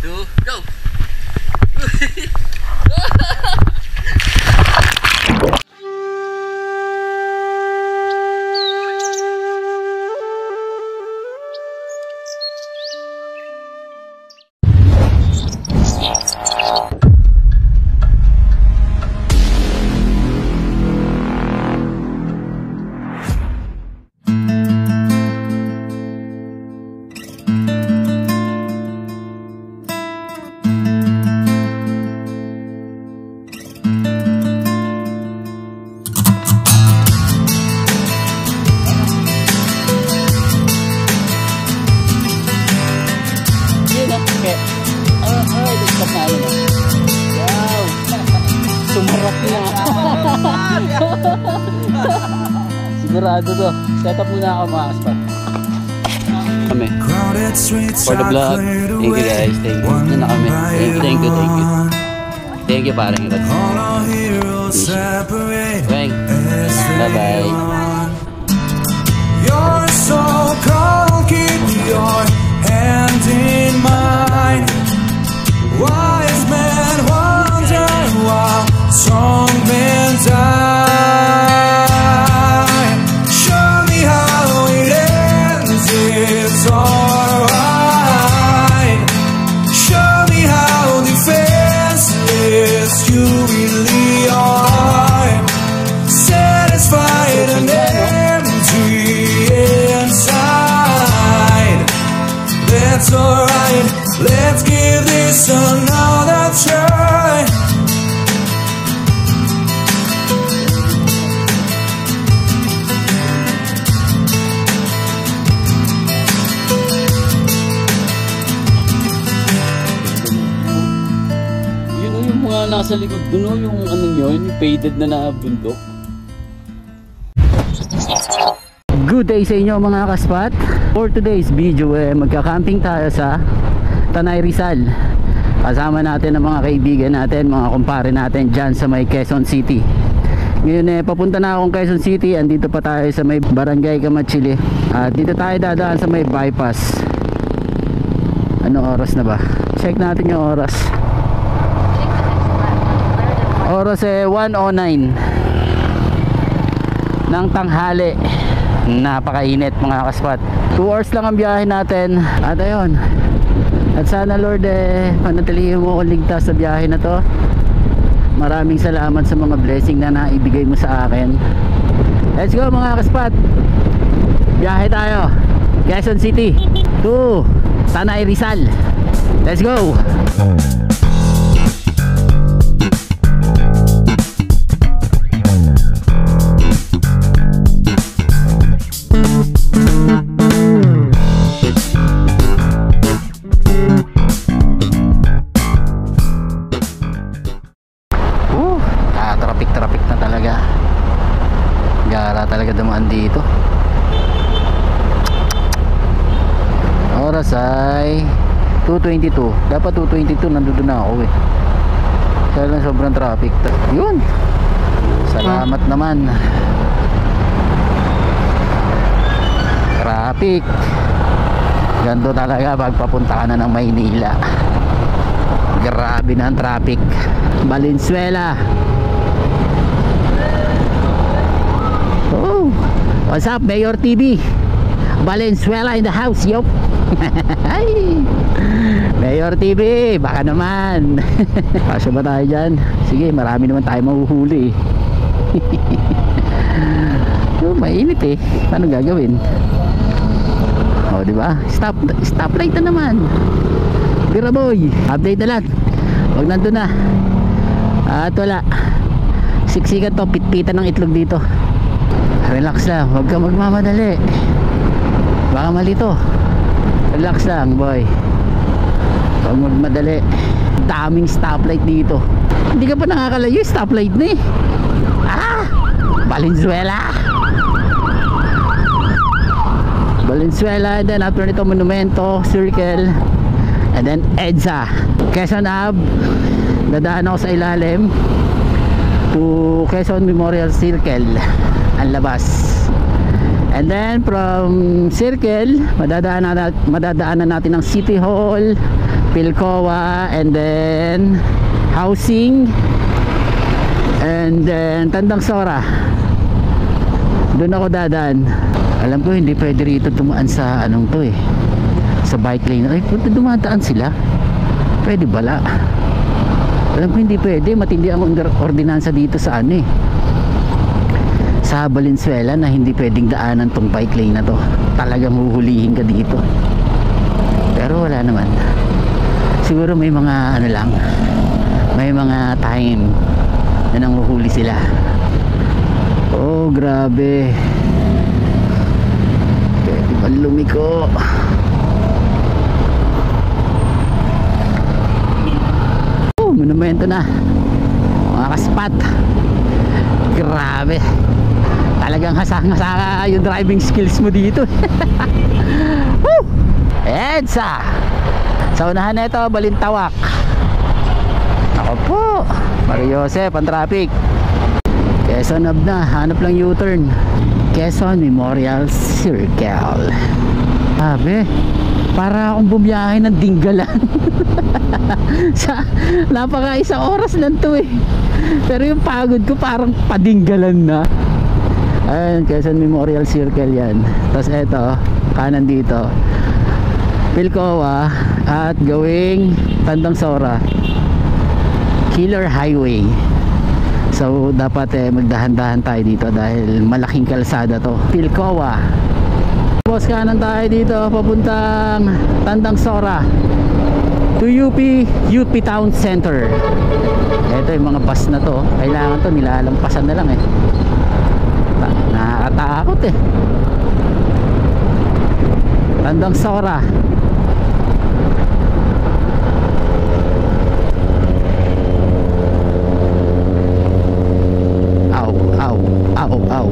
2, go! Sigurado to. Set up muna ako mga kaspat. Kami. For the vlog. Thank you guys. Thank you. Doon na kami. Thank you. Thank you parang ito. Bye. Bye. You're so cold. Keep your hand in mine. Wise men wonder while strong men die. Show me how it ends, it's alright. Show me how defenseless you really are. Satisfied and empty inside. That's alright, let's give this another try. Nasa likod doon yung anong yun, yung faded na bundok. Good day sa inyo mga kaspat. For today's video magka-camping tayo sa Tanay Rizal. Kasama natin ang mga kaibigan natin, mga kumpare natin dyan sa may Quezon City. Ngayon papunta na akong Quezon City. Andito pa tayo sa may Barangay Camachili. At dito tayo dadaan sa may bypass. Anong oras na ba? Check natin yung oras. Oras 1:09 ng tanghali. Napakainit mga kaspat. 2 hours lang ang biyahe natin. At ayun, at sana Lord panatilihin mo akong ligtas sa biyahe na to. Maraming salamat sa mga blessing na naibigay mo sa akin. Let's go mga kaspat. Biyahe tayo Quezon City to Tanay Rizal. Let's go. Traffic na talaga. Gara talaga dumaan dito. Oras ay 2:22. Dapat 2:22 nandun na ako Kaya lang sobrang traffic. Yun. Salamat naman. Traffic. Ganto talaga pagpapunta ka na ng Maynila. Grabe na ang traffic. Valenzuela. Oh, what's up, Mayor TV? Valenzuela in the house, yup. Mayor TV, baka naman. Pasya ba tayo dyan? Sige, marami naman tayo mahuhuli. Mainit paano gagawin? Oh, di ba? Stoplight na naman. Pira boy, update na lang. Wag nandun na. At wala. Siksikan to, pitpitan ng itlog dito. Relax lang, huwag ka magmamadali. Baka malito. Relax lang boy. Huwag magmadali. Daming stoplight dito. Hindi ka pa nakakalayo, stoplight na Valenzuela. Valenzuela, and then after nito Monumento, Circle, and then EDSA. Quezon Ave, dadaan ako sa ilalim to Quezon Memorial Circle ang labas. And then from Circle madadaanan natin ang City Hall, Pilcoa, and then Housing, and then Tandang Sora. Doon ako dadaan. Alam ko hindi pwede rito tumaan sa anong to eh, sa bike lane. Ay, punta dumadaan sila. Pwede bala. Alam ko hindi pwede, matindi ang ordinansa dito sa ano eh, sa Valenzuela, na hindi pwedeng daanan tong bike lane na to. Talagang huhulihin ka dito. Pero wala naman. Siguro may mga ano lang, may mga time na nanghuhuli sila. Oh, grabe. Pwede ba lumiko? Oh, monumento na. Mga kaspat. Grabe. Talagang hasang-hasa yung driving skills mo dito. Woo! EDSA. Sa unahan na ito, Balintawak. Ako po, Mario Joseph, ang traffic. Quezon Ave na, hanap lang U-turn. Quezon Memorial Circle. Sabi, para akong bumiyahe ng Dinggalan. Sa napaka isang oras lang to eh. Pero yung pagod ko parang padinggalan na. Ayun, Quezon Memorial Circle yan. Tapos eto, kanan dito, Pilcoa at gawing Tandang Sora, Killer Highway. So dapat magdahan-dahan tayo dito dahil malaking kalsada to. Pilcoa. Tapos kanan tayo dito papuntang Tandang Sora to UP Town Center. Ito yung mga bus na to, kailangan to nilalampasan na lang eh. Nakakatakot eh. Tandang Sora. Aw.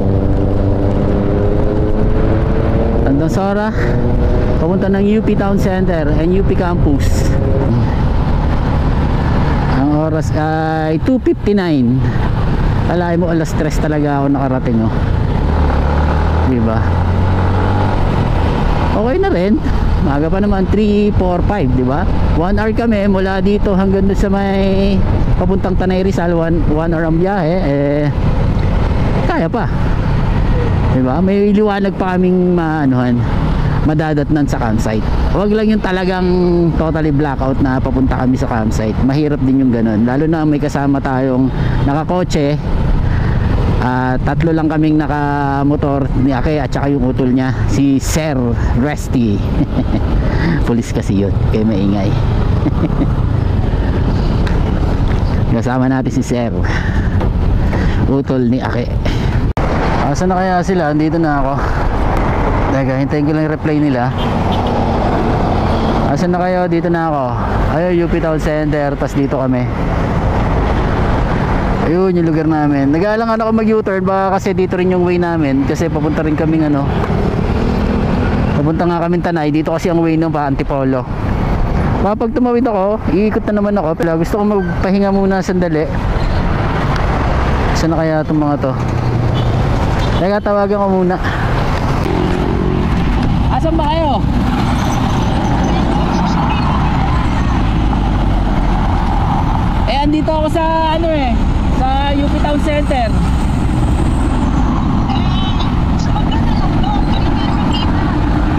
Tandang Sora papunta ng UP Town Center and UP Campus. Ang oras ay 2:59. Alay mo, alas 3 talaga ako nakarating oh. Diba? Okay na rin. Maga pa naman, 3, 4, 5, diba? 1 hour kami mula dito hanggang doon sa may papuntang Tanay Rizal. 1 hour ang biyahe. Kaya pa. Diba? May liwanag pa kaming madadatnan sa campsite. Huwag lang yung talagang totally blackout na papunta kami sa campsite. Mahirap din yung ganun. Lalo na may kasama tayong nakakotse. Tatlo lang kaming nakamotor ni Ake at saka yung utol niya, si Sir Resty. Pulis kasi yun, kaya maingay. Kasama natin si Sir, utol ni Ake. Asa na kaya sila? Andito na ako. Teka, hintayin ko lang yung reply nila. Asa na kayo? Dito na ako. Ayun, UP Town Center. Tapos dito kami. Ayun yung lugar namin. Nag-aalangan ako mag-U-turn. Baka kasi dito rin yung way namin. Kasi papunta rin kaming papunta nga kaming Tanay. Dito kasi ang way nung pa Antipolo. Pag tumawid ako, iikot na naman ako. Pero gusto ko magpahinga muna sandali. Saan na kaya itong mga to? Teka, tawagan ko muna. Asan ba kayo? Andito ako sa sa UP Town Center.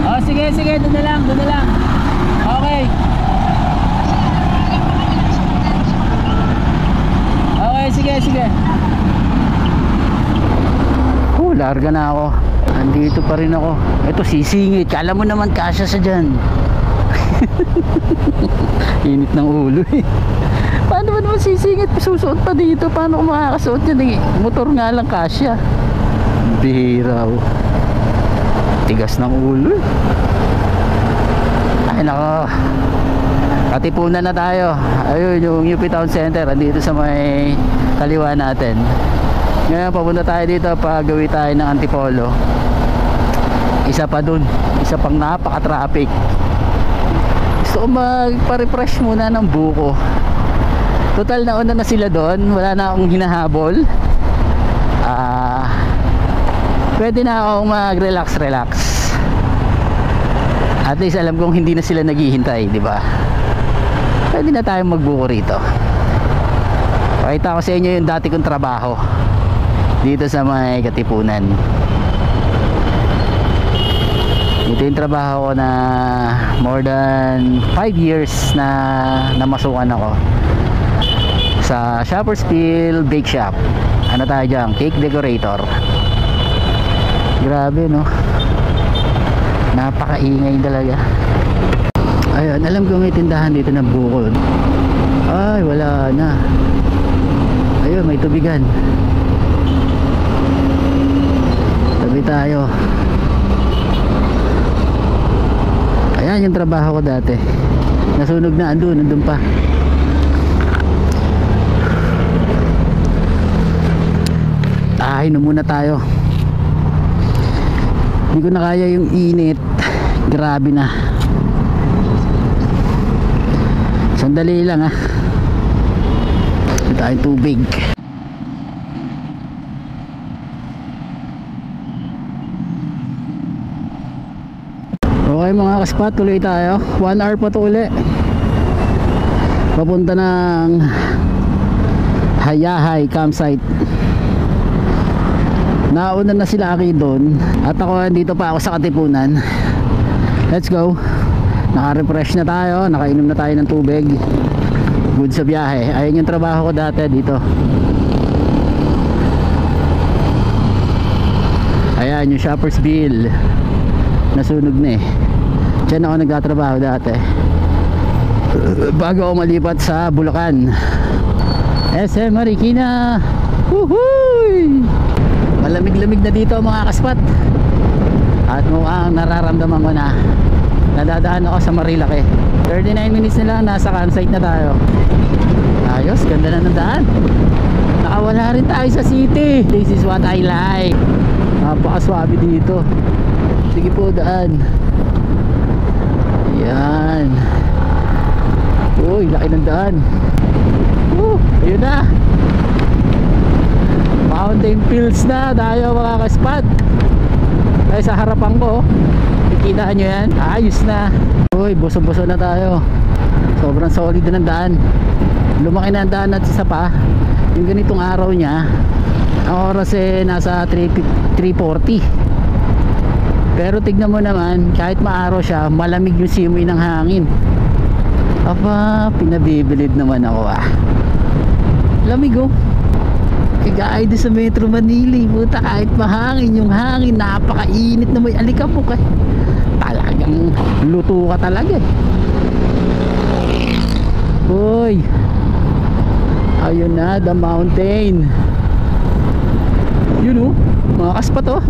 Oh, sige, doon na lang. Okay. Okay, sige. Larga na ako. Andito pa rin ako. Ito sisingit. Kala mo naman kasya sa dyan. Init ng ulo eh. Paano ba naman sisingit? Susuot pa dito. Paano kung makakasuot yan? Motor nga lang kasya. Bihiraw. Tigas ng ulo. Ay nako. Katipunan na tayo. Ayun yung UP Town Center. Andito sa may kaliwa natin. Ngayon papunta tayo dito. Pagawi tayo ng Antipolo. Isa pa dun. Isa pang napaka-traffic. Gusto ko magpa-refresh muna ng buko. Total nauna na sila doon. Wala na akong hinahabol. Pwede na akong mag-relax. At least alam kong hindi na sila naghihintay, di ba? pwede na tayong magbuko rito. Pakita ko sa inyo yung dati kong trabaho dito sa may Katipunan. Ito yung trabaho ko na more than 5 years na namasukan ako sa Shoppersville Bake Shop. Ano tayo dyan? Cake decorator. Grabe, no? Napakaingay talaga. Ayun, alam ko may tindahan dito ng bukod. Ay, wala na. Ayun, may tubigan. Tabi tayo. Ayan yung trabaho ko dati. Nasunog na, andun pa. Inom muna tayo. Hindi ko na kaya yung init. Grabe na. Sandali lang, ha. Ito tayong tubig. Okay mga kaspat, tuloy tayo. 1 hour pa to uli. Papunta ng Hayahay campsite. Nauna na sila Aki doon at ako dito pa ako sa Katipunan. Let's go. Naka-refresh na tayo, nakainom na tayo ng tubig. Good sa biyahe. Ayun yung trabaho ko dati dito. Ayan yung Shoppersville. Nasunog na eh. Diyan ako nagtatrabaho dati bago ako malipat sa Bulacan. SM Marikina. Woohoo! Malamig-lamig na dito mga kaspat. At mukhang nararamdaman ko na nadadaan ako sa Marilake. 39 minutes na lang, nasa campsite na tayo. Ayos, ganda na ng daan. Nakawala rin tayo sa city. This is what I like. Napakaswabe dito. Sige po, daan. Yan. Uy, laki ng daan. Ayun na. Mountain Fields na tayo mga kaspat. Ay sa harapan ko, kikitaan nyo yan. Ayos na. Uy, buso-buso na tayo. Sobrang solid na ng daan. Lumaki na ang daan at isa pa, yung ganitong araw niya, ang oras eh nasa 3:40. Pero tignan mo naman, kahit maaraw siya, malamig yung simoy ng hangin. Aba, pinabibilid naman ako ah. Lamig oh. Kagaya doon sa Metro Manila, puta, kahit mahangin yung hangin, napakainit na may alikabok eh. Talagang luto ka talaga eh. Uy, ayun na, the mountain. Yun oh, mga kaspat oh.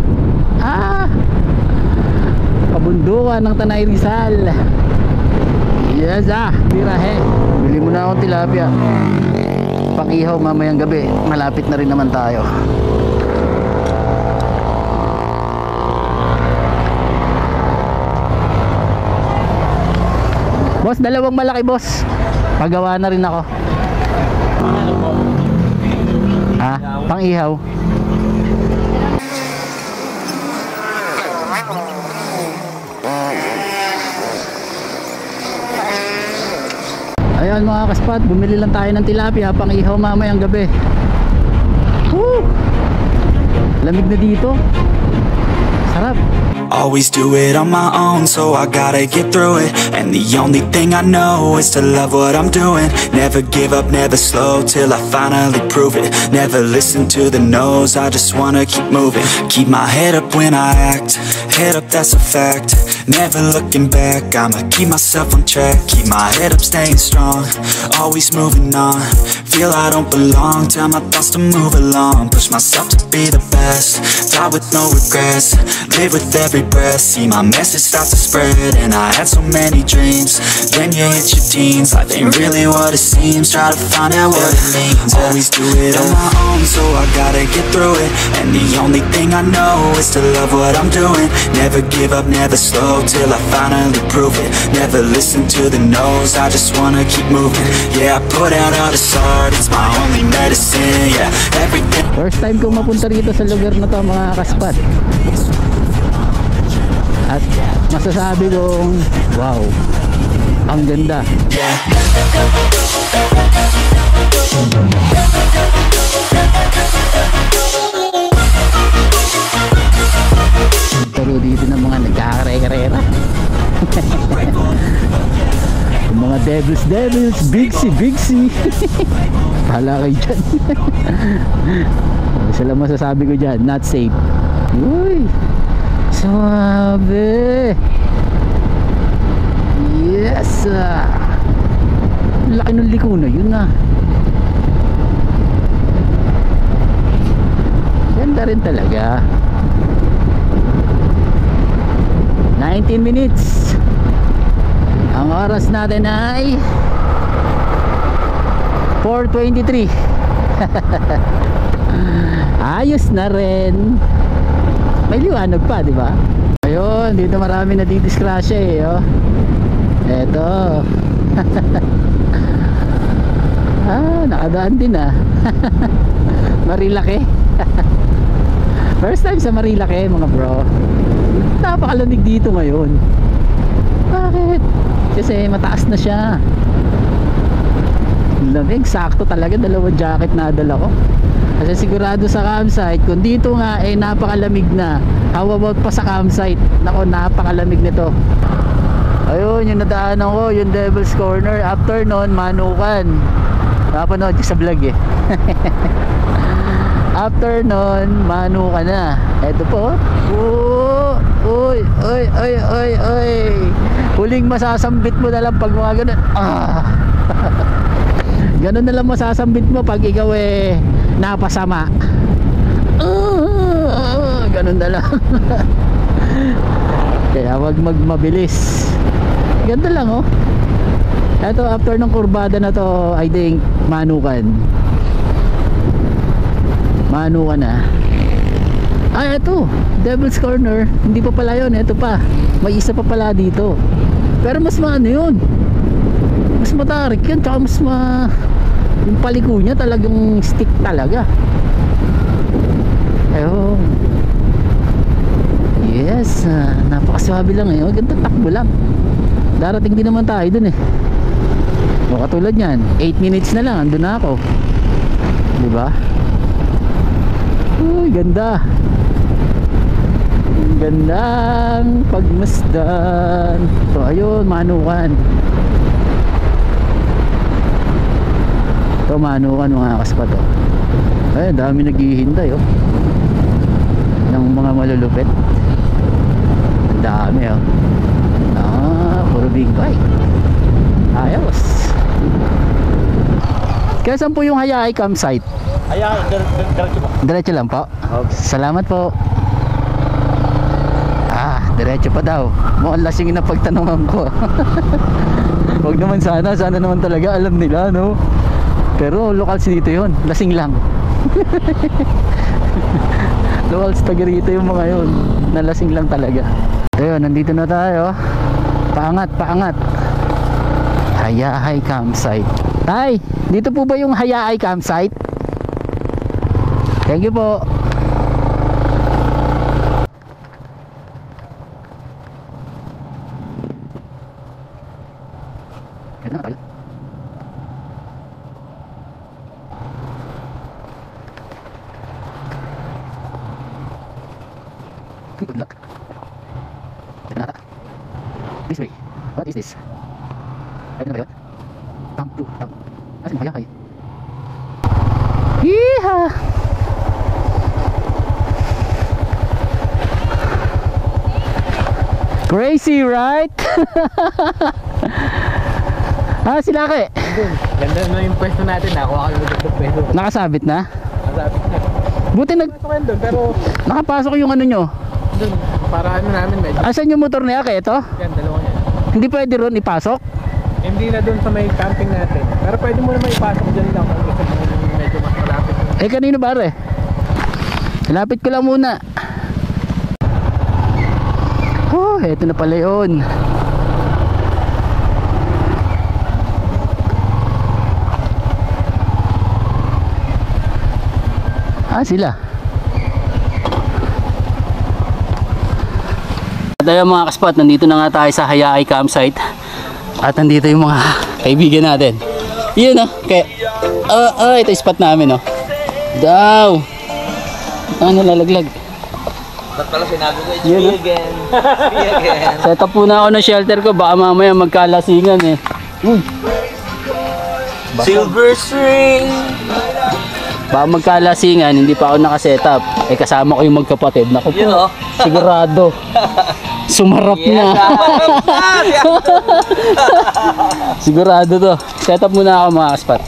Kabundukan ng Tanay Rizal. Yes birahe. Bili mo na akong tilapia. Pang-ihaw mamayang gabi. Malapit na rin naman tayo. Boss, dalawang malaki boss. Pagawa na rin ako. Pang-ihaw. Ayan mga kaspat, bumili lang tayo ng tilapia pang ihaw mamayang gabi. Woo! Lamig na dito. Sarap. Always do it on my own, so I gotta get through it. And the only thing I know is to love what I'm doing. Never give up, never slow, till I finally prove it. Never listen to the no's, I just wanna keep moving. Keep my head up when I act, head up, that's a fact. Never looking back, I'ma keep myself on track. Keep my head up, staying strong, always moving on. Feel I don't belong, tell my thoughts to move along. Push myself to be the best, die with no regrets. Live with every breath, see my message start to spread. And I had so many dreams, then you hit your teens. Life ain't really what it seems, try to find out what it means. Always do it on my own, so I gotta get through it. And the only thing I know is to love what I'm doing. Never give up, never slow, till I finally prove it. Never listen to the no's, I just wanna keep moving. Yeah, I put out all this art, it's my only medicine. Yeah, everything. First time kong mapunta rito sa lugar na to mga kaspat. At masasabi kong wow, Ang ganda. Pero dito na mga nagkakare-karera. Yung mga devils, Bigsy. Hala kayo dyan. Isa lang masasabi ko dyan, not safe. Uy, suabe. Yes. Laki ng liko na yun ah. Ganda rin talaga. 19 minutes. Ang oras natin ay 4:23. Ayos na rin. May liwanag pa, di ba? Ayun, dito marami nadidiskrasya eh, oh. Eto. Nakadaan din ah. Marilaki. First time sa Marilaki, mga bro. Napakalamig dito ngayon. Bakit? Kasi mataas na siya. Lamig, sakto talaga. 2 jacket na dala ko. Kasi sigurado sa campsite, kung dito nga eh napakalamig na, how about pa sa campsite? Nako, napakalamig nito. Ayun, yung nadaanan ko, yung Devil's Corner. After nun, Manukan. Napanood sa vlog eh. After nun, Manukan na. Eto po. Uy. Huling masasambit mo na lang pag mga ganun. Ganun na lang masasambit mo pag ikaw eh napasama. Ganun na lang. Kaya wag magmabilis. Ganda lang oh. Ito after ng kurbada na to, I think Manukan na. Ito Devil's Corner. Hindi pa pala yun, ito pa. May isa pa pala dito. Pero mas maano yun, mas matarik yun. Tsaka mas yung paliko niya talagang stick talaga. Ayun. Yes, napakaswabe lang eh. Ganda, takbo lang. Darating din naman tayo dun eh. O katulad yan, 8 minutes na lang, andun na ako. Diba? Uy, ganda. Gandang pagmasdan. So ayun, Manukan. Ito Manukan mga kaspat oh. Ayun, dami naghihintay oh, ng mga malulupit. Ang dami oh. Puro big bike. Ayos. Kaya saan po yung Hayay campsite? Hayay, diretso po. Diretso lang po? Okay. Salamat po. Diretso pa daw. Mukhang lasing na pagtanungan ko. Huwag naman sana naman talaga alam nila, no? Pero locals dito yun, lasing lang. Locals taga rito yung mga yun, nalasing lang talaga. Ayun, nandito na tayo. Paangat. Hayay campsite. Tay, dito po ba yung Hayay campsite? Thank you po. Ganda na tayo. Good luck. Ganda na. This way. What is this? Pwede na ba yun? Tam. Kasi mahayakay. Yeehaw! Crazy, right? Sila ke. Ganda na yung pwesto natin. Nakuha kami ng pwesto. Nakasabit na? Nakasabit na. Buti Nakasabit doon, pero nakapasok yung ano nyo. doon, para ano namin medyo. Asan yung motor niya ke? Ito? Yan, dalawa yan. Hindi pwede ron ipasok? Hindi na doon sa may camping natin. Pero pwede mo naman ipasok dyan lang kung gusto mo medyo mas malapit. Kanino ba re? Lapit ko lang muna. Oh, eto na pala yun. Sila. At ayun mga kaspot, nandito na nga tayo sa Hayay campsite. At nandito yung mga kaibigan natin. Yun oh. Ito yung spot namin oh. Daw. Ano lalaglag? Ba't pala sinabi ko, Yun, me again. Me again. Set up po na ako ng shelter ko. Baka mamaya magkalasingan eh. Uy. Silver string. Baka magkalasingan, hindi pa ako nakaset up. Eh kasama ko yung magkapatid. Naku po, Yun oh. sigurado. Sumarap na. Sigurado to. Set up muna ako mga kaspat.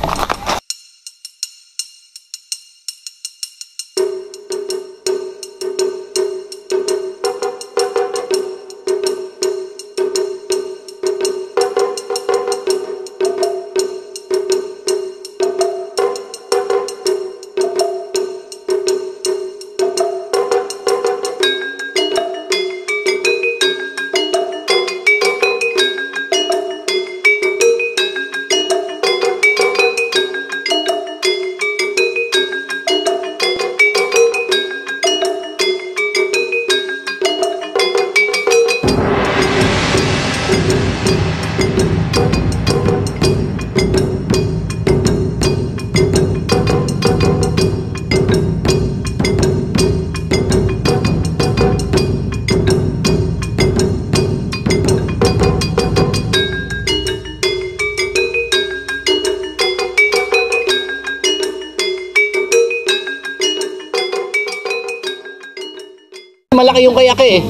Malaki yung kayake eh.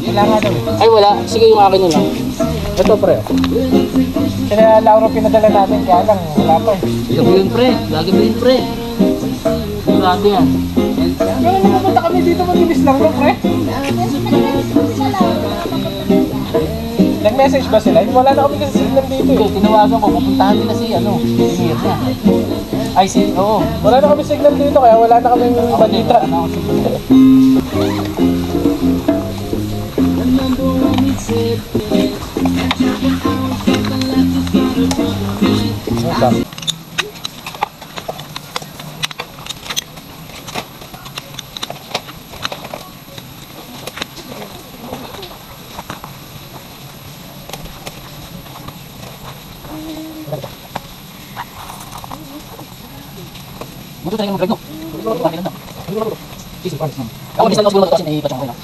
Kailangan daw eh. Ay wala, sige yung akin na lang. Ito pre. Kaya Lauro pinadala natin, kaya lang wala pa eh. Lagi yun pre, lagi mo yun pre. Sigurado yan. Pero nakapunta kami dito, mabilis lang no pre. Nag-message ba sila? Wala na kami kasi signal dito Hindi, eh. tinawagan ko, pupuntahan din na si ano, si Mirna. Ay si, oo. Wala na kami signal dito, kaya wala na kami balita. Buto tayo ng magregno. Bakit lang na? Easy, promise naman. Ako, minsan lang siguro kasi naiipatsyong ko na.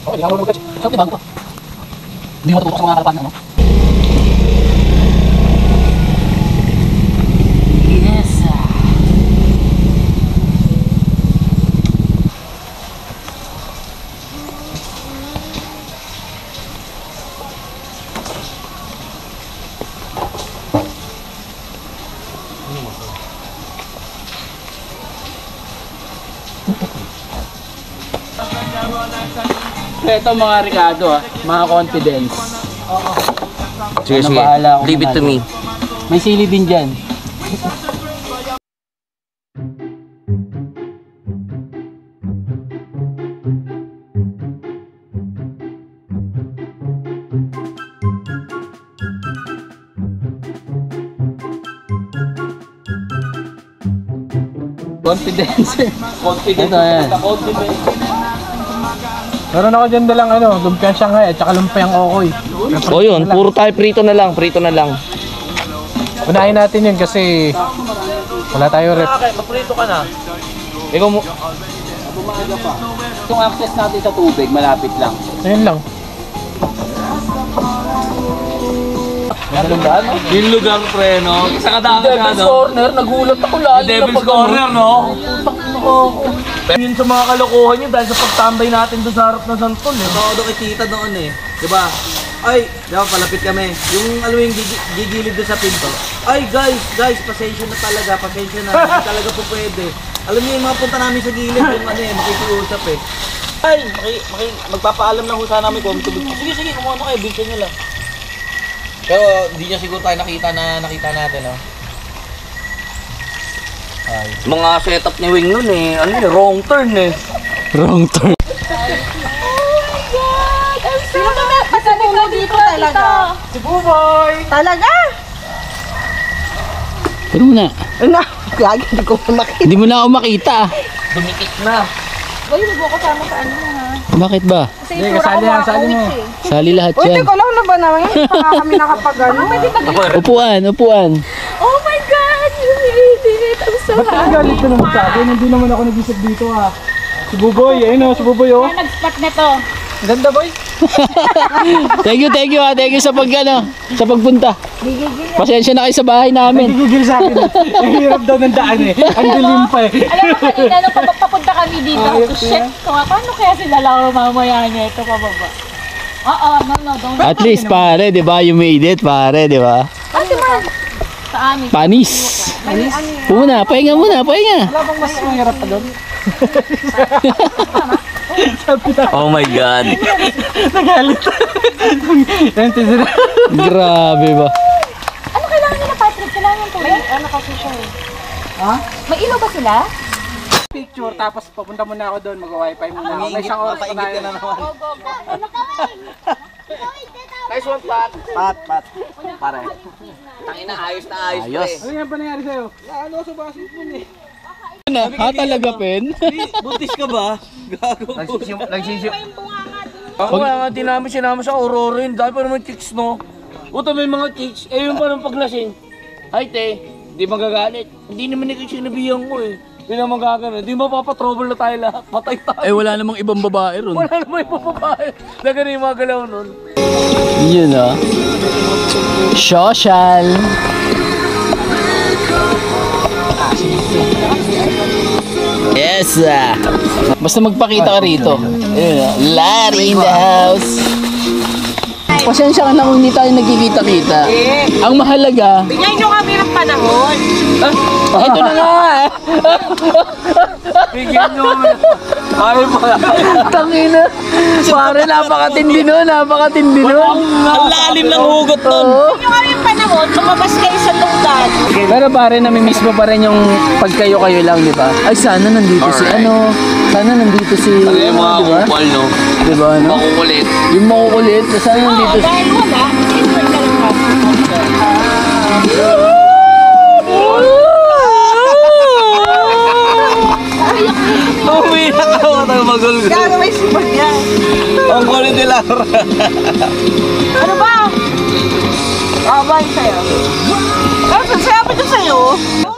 Okay, di ka marunong mag-catch. Sabi, bago pa. Hindi mo natututok sa mga kalapan, ano? Yes! Ito mga Ricardo mga confidence. Sige, Ano, sige. bahala ako Leave it to me. May sili din dyan. Confidence. Confident. Ito yan. Confident. Meron ako dyan dalang ano, lumpiang Shanghai at saka lumpiang Okoy. O yun, puro tayo prito na lang, prito na lang. Unahin natin yun kasi wala tayo rep. Okay, magprito ka na. Ikaw mo. Itong access natin sa tubig, malapit lang. Ayun lang. Yung lugar pre, no? Sa kadaka Devil's no? Corner, nagulat ako lalo. Devil's Corner, no? Yun sa mga kalokohan nyo dahil sa pagtambay natin doon sa harap ng Santol, eh. Ako doon kitita doon eh. Diba? Ay, diba palapit kami. Yung alam mo yung gigilid doon sa pinto. Ay guys, pasensya na talaga, pasensya na. Hindi talaga po pwede. Alam niyo yung mga punta namin sa gilid, yung ano eh, makikiusap eh. Ay, magpapaalam lang ho sana namin kung tubig. Sige, kumuha na kayo, bilhin nyo lang. Pero hindi niya siguro tayo nakita natin, no? Ay. Mga setup ni Wing nun eh, ano eh, wrong turn eh. Wrong turn. Sino ba may pasalita dito talaga? Si Buboy! Talaga? Pero muna, Ano? Gagi, hindi ko makita. hindi mo na ako makita. Dumikit na. Uy, huwag ko kasama sa ano ha. Bakit ba? Kasi Hindi, itura ko kasali yan, mga sali mo. kawit eh. Sali lahat Uy, yan. teka lang na ba naman? Hindi pa kami nakapag ano. Upuan, upuan. Oh my God! I'm so Ba't ang galit ka naman sa akin? Hindi naman ako nag-isip dito ah. Si Buboy, ayun o, si Buboy o. nag-spot na to. Ganda boy. Thank you ha. Thank you sa sa pagpunta. Pasensya na kayo sa bahay namin. Nagigigil sa akin. Ang hirap daw ng daan eh. Ang dilim pa eh. Alam mo kanina nung papunta kami dito, Ayos shit, paano kaya sila lang mamaya niya ito pababa? Oo, no, don't. At least pare, 'di ba? You made it, pare, 'di ba? Ate man, sa amin. Panis. Pahinga muna. Wala bang mas mahirap pa doon? Oh my God. Nagalit. Grabe ba? Ano kailangan nila, Patrick? Kailangan yung tubig? Ano kasi siya eh? Ha? May ilaw ba sila? Picture tapos papunta muna ako doon, mag-wifi muna ako. May isang oras pa tayo. Nice one, Pat. Pat. Pare. Tangina, ayos na ayos. Ano nga ba nangyari sa'yo? Ano sa basit mo eh? Talaga pen? Buntis ka ba? Gago. Nagsisip. Ako nga din namin sinama sa Aurora yun. Dahil pa naman chicks, no? Uto may mga chicks. Eh yun pa ng paglasing. Ay te, di magagalit. Hindi naman ikaw sinabihan ko eh. Hindi naman gagano. Hindi mapapatrouble na tayo lahat. Patay tayo. Wala namang ibang babae ron. Wala naman yung babae. Nagano yung mga galaw nun. Yun ah. Social. Yes ah. Basta magpakita ka rito. Ayun ah. Larry in the house. Pasensya ka na kung hindi tayo nagkikita-kita. Ang mahalaga, Bigyan nyo kami ng panahon. ito na nga. Bigyan nyo kami. Pare mo lang. Tangina. Pare, napakatindi nun. Ang lalim ng hugot nun. Bigyan nyo kami ng panahon. Lumabas kayo sa lugar. Pero pare, namimiss mo pa rin yung pag kayo lang, di ba? Ay, sana nandito si ano. Sana nandito si... Ano yung mga di ba? kupal, no? Di ba, no? Makukulit. Yung makukulit. Sana nandito si... Dahil wala, enjoy ka lang ako. Uwi na ka tayo magulgol. Gago may sipag yan. Ang kulit nila. Ano ba? Abay sa'yo. Ano, sabi ko sa'yo.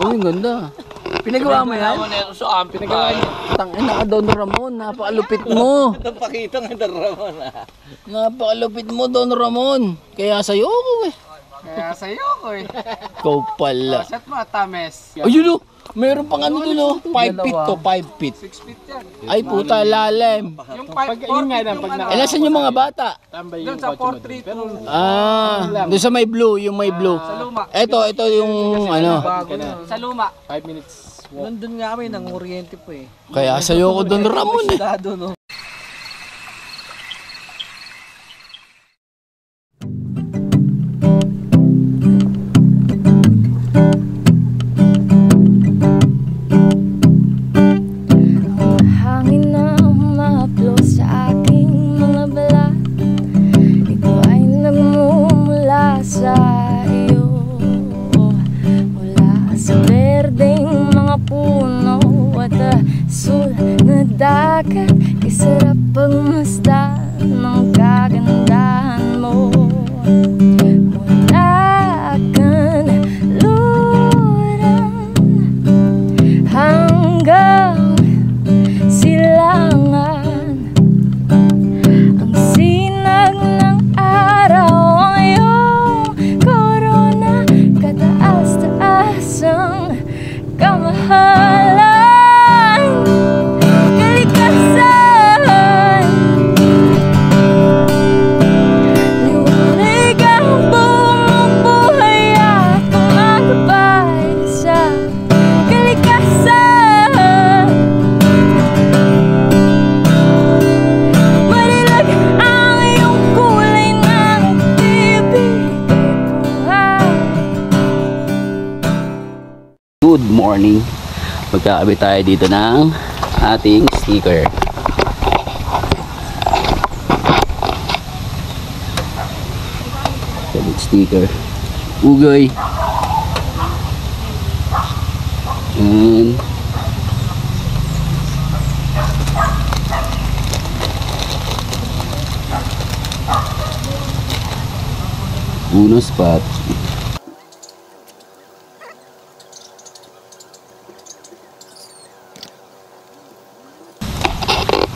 Uy, ganda. Pinagawa mo yan? Ano ito sa ampin tayo. Tangina ka, Don Ramon. Napakalupit mo. Napakita ng Ramon ah. Napakalupit mo, Don Ramon. Kaya sa'yo ako eh. Kaya sa'yo ko eh. Ikaw pala. Set mo, Tames. Ayun o. Meron pang ano dun o. 5 feet to, 5 feet. 6 feet yan. Ay puta, lalim. Yung 5, yun nga lang pag naka... Eh, nasan yung mga bata? Tambay yung sa 432. Doon sa may blue, yung may blue. luma. Ito yung ano. Sa luma. 5 minutes. Nandun nga kami, nang oriente po eh. Kaya sa'yo ko Don Ramon eh. Dado no. Hangin na humahaplo sa aking mga balat. Ito ay nagmumula sa iyo. Mula sa berdeng mga puno at asul na dagat. Isarap pagmasdan ng kagandahan mo. Mula kanluran hanggang silangan, ang sinag ng araw ang iyong korona, kataas-taasang kamahalan, kalikasan, liwanag ang bumubuhay at tumagabay sa kalikasan. Madilag ang iyong kulay na nagbibigay buhay. Good morning. Magkakabit tayo dito ng ating sticker. Kabit sticker. Ugoy. And Uno spot.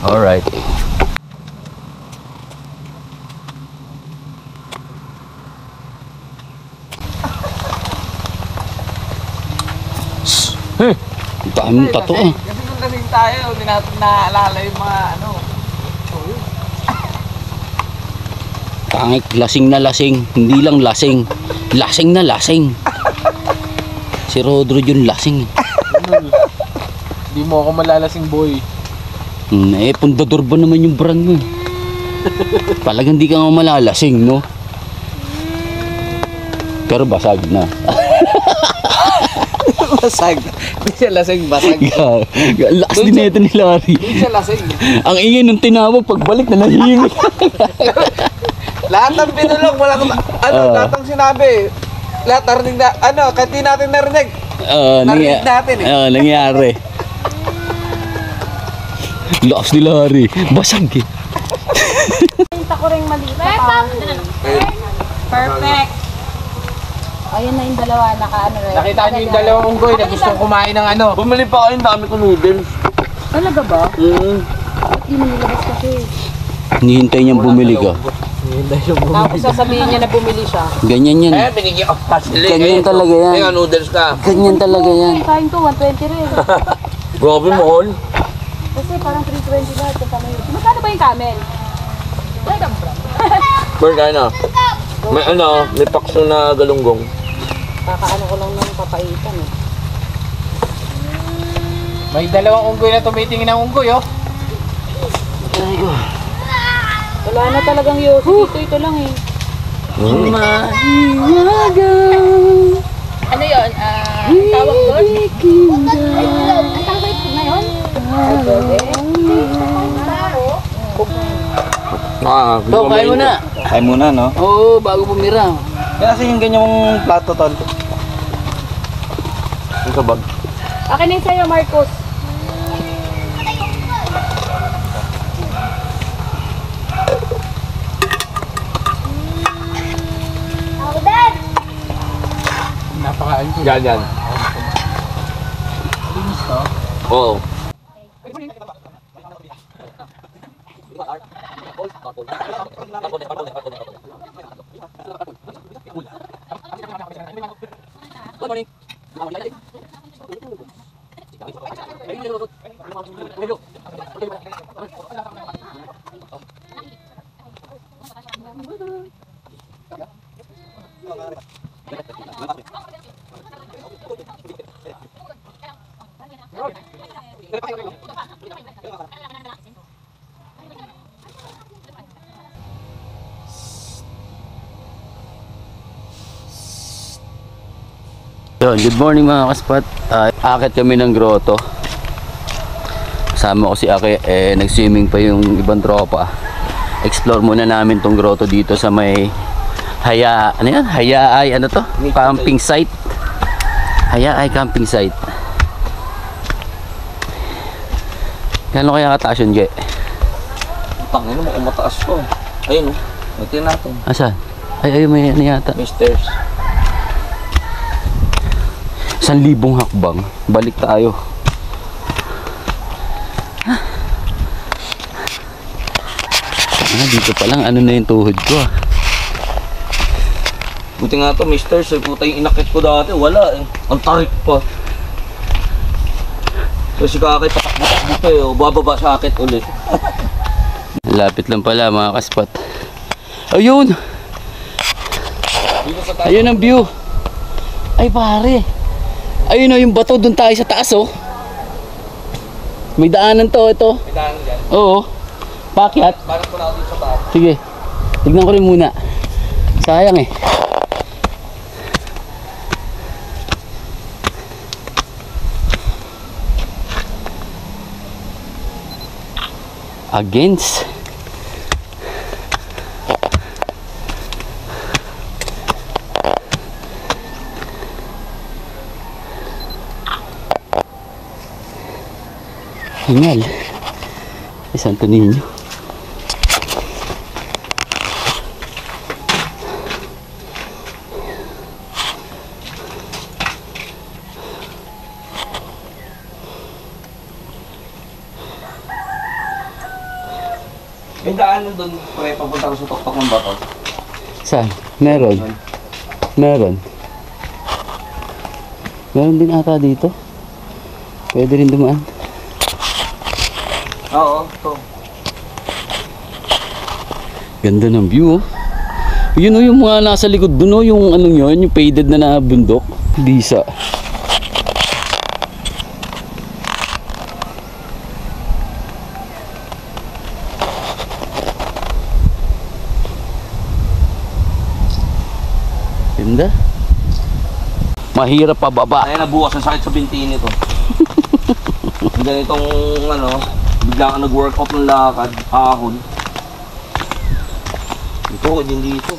Alright. Dami mong tato ah. Kasi nung lasing tayo, hindi natin naaalala yung mga ano. Tangik, lasing na lasing. Hindi lang lasing. Lasing na lasing. Si Rodro yung lasing. Hindi mo ako malalasing boy. Pundador ba naman yung brand mo? Talagang di ka nga malalasing, no? Pero basag na. Basag. Hindi siya lasing, basag. Lakas din na ito ni Larry. Hindi siya lasing. Ang ingay nung tinawag, pagbalik na nahihingi. Lahat ng binulong, wala kang, lahat ng sinabi. Lahat narinig na, kahit di natin narinig. Narinig natin eh. Nangyari. Lakas ni Larry. Basag eh. Pinta ko rin maliit na pa. Perfect. Ayun na yung dalawa, naka-ano rin. Nakita niyo yung dalawang unggoy na gustong kumain ng ano. Bumili pa kayo, dami ko noodles. Talaga ba? Hindi mo nilabas kasi. Hinihintay niyang bumili ka. Tapos sasabihin niya na bumili siya. Ganyan yan. Binigyan ko pa sila. Ganyan talaga yan. Kaya noodles ka. Ganyan talaga yan. Kain ko, 120 rin. Grabe mo, all. Kasi parang 320 lahat. Kasama yun. Magkano ba yung camel? Bird, may pakso na galunggong. Kakaano ko lang ng papaitan eh. May dalawang unggoy na tumitingin ng unggoy, oh. Wala na talagang yosi dito, ito lang eh. Ano yun? Tawag doon? Ang tawag na yun? So, kain mo na. Kain muna, no? Oo, bago bumira. Kaya kasi yung ganyang plato, tol. Yung kabag. Akin na yung sa'yo, Marcos. Napakain ko. Yan. Oo. Yun, good morning mga kaspat. Akit kami ng grotto. Kasama ko si Aki, nag-swimming pa yung ibang tropa. Explore muna namin tong grotto dito sa may Hayaay, ano to? Camping site. Hayaay camping site. Gano'n kaya kataas yun, Je? Tangin mo, kumataas ko. Ayun, natin natin. Asan? Ay, may ano yata. May stairs. 1,000 hakbang. Balik tayo. Dito pa lang, ano na yung tuhod ko ah. Buti nga to, may stairs. Puta yung inakit ko dati. Wala eh. Ang tarik pa. Kasi kakay patakbo-takbo pa eh. Bababa sa akit ulit. Lapit lang pala mga kaspat. Ayun! Ayun ang view. Ay pare. Ayun o yung bato, doon tayo sa taas oh. May daanan to, ito. May daan dyan. Oo. Pakyat. Parang po na ako dito sa taas. Sige. Tignan ko rin muna. Sayang eh. Against. Hingal. Santo Niño. May daan doon, pre, papunta ko sa tuktok ng bato. Saan? Meron. Meron din ata dito. Pwede rin dumaan. Oo, to. Ganda ng view, oh. Yun, oh, yung mga nasa likod dun, oh, yung ano yun, yung faded na bundok. Bisa. Ganda. Mahirap pababa. Kaya nabukas ang sakit sa binti nito. Ganitong ano, bigla ka nag-workout ng lakad, ahon. Ito, hindi dito.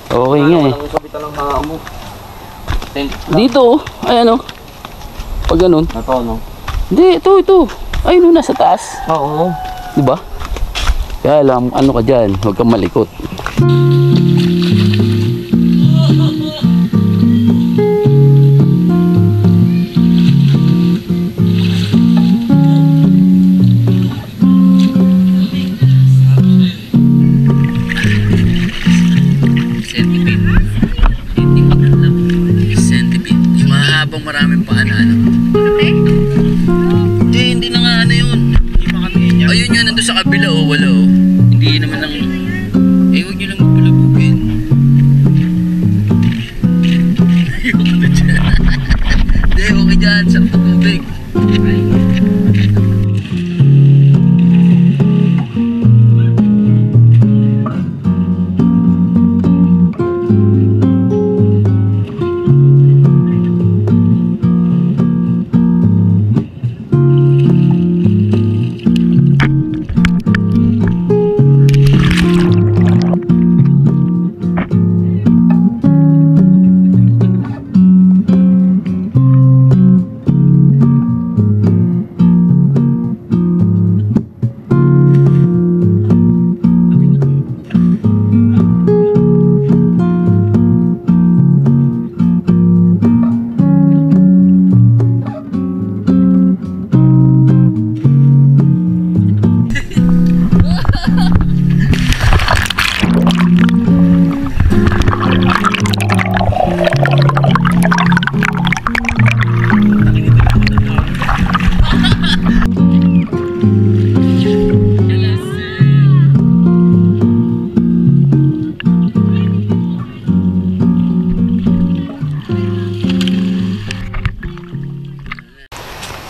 Okay nga eh. Walang kapitan ng mga mo. Dito, oh. Ayan, oh. Pag ganun. Ito, no? Hindi, ito. Ayun, oh, nasa taas. Oo. Diba? Kaya alam, ano ka dyan, huwag kang malikot. Maraming paano. Hindi na nga ano yun. Ayun yun, nandun sa kabila, oh, wala, oh. Hindi naman ang... huwag nyo lang magpulabugin. Ayoko na dyan. Hindi, okay dyan, sarap na tubig.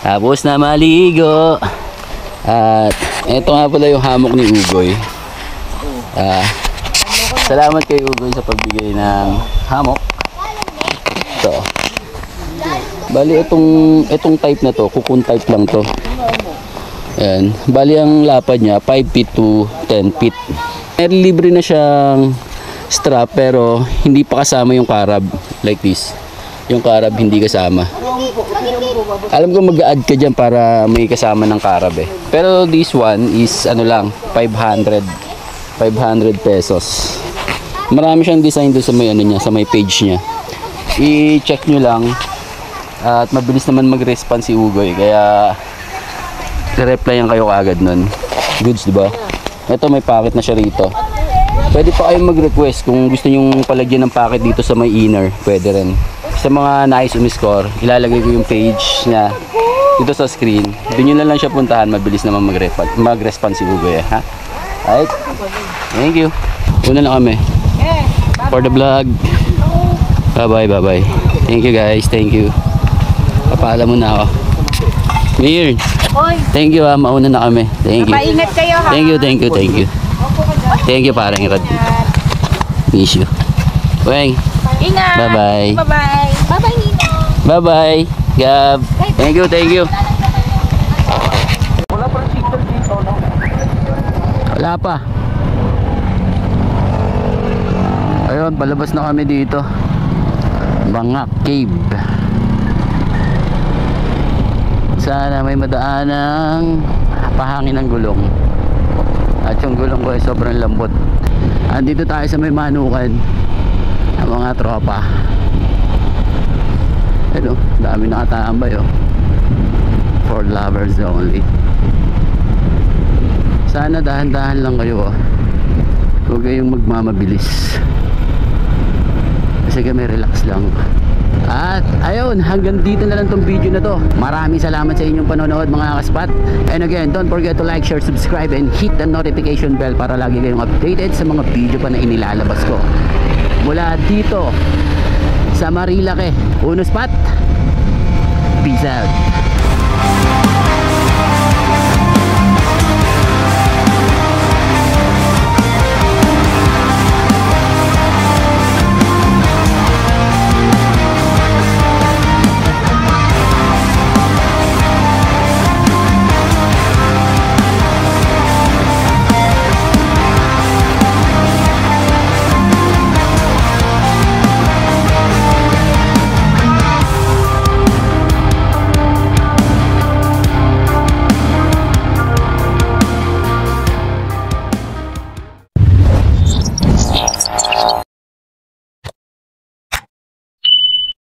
Tapos na maligo. At eto nga pala yung hammock ni Ugoy. Salamat kay Ugoy sa pagbigay ng hammock. Ito. Bali itong type na to, cocoon type lang to. Ayan. Bali ang lapad niya 5 feet to 10 feet. Libre na siyang strap pero hindi pa kasama yung carab like this. Yung carab hindi kasama. Alam ko mag-add ka dyan para may kasama ng carab eh. Pero this one is ano lang, 500 pesos. Marami siyang design doon sa may ano niya, sa may page niya. I-check nyo lang. At mabilis naman mag-respond si Ugoy. Kaya i-replyan kayo kaagad nun. Goods, diba? Ito may packet na siya rito. Pwede pa kayong mag-request kung gusto nyo palagyan ng packet dito sa may inner. Pwede rin. Sa mga nais umiscore, ilalagay ko yung page niya dito sa screen. Doon nyo lang siya puntahan. Mabilis naman mag-respond si Ugoy. Ha? Alright? Thank you. Una na kami. For the vlog. Bye bye. Thank you guys. Thank you. Papaalam mo na ako. Mir. Thank you ha. Mauna na kami. Thank you. Maingat kayo ha. Thank you. Thank you parang Rod. Miss you. Weng. Ingat. Bye-bye. Bye-bye. Bye-bye, Nino. Bye-bye. Gab. Thank you. Wala pa rin signal dito, no? Wala pa. Ayun, palabas na kami dito. Bangak Cave. Sana may madaanang pahangin ng gulong. At yung gulong ko ay sobrang lambot. Andito tayo sa may manukan ang mga tropa. Hello, dami nakatambay oh. For lovers only. Sana dahan-dahan lang kayo, huwag kayong magmamabilis kasi kami relax lang. At ayun, hanggang dito na lang tong video na to. Maraming salamat sa inyong panonood mga kaspat. And again, don't forget to like, share, subscribe, and hit the notification bell para lagi kayong updated sa mga video pa na inilalabas ko. Mula dito sa Marilake, Uno Spot. Peace out.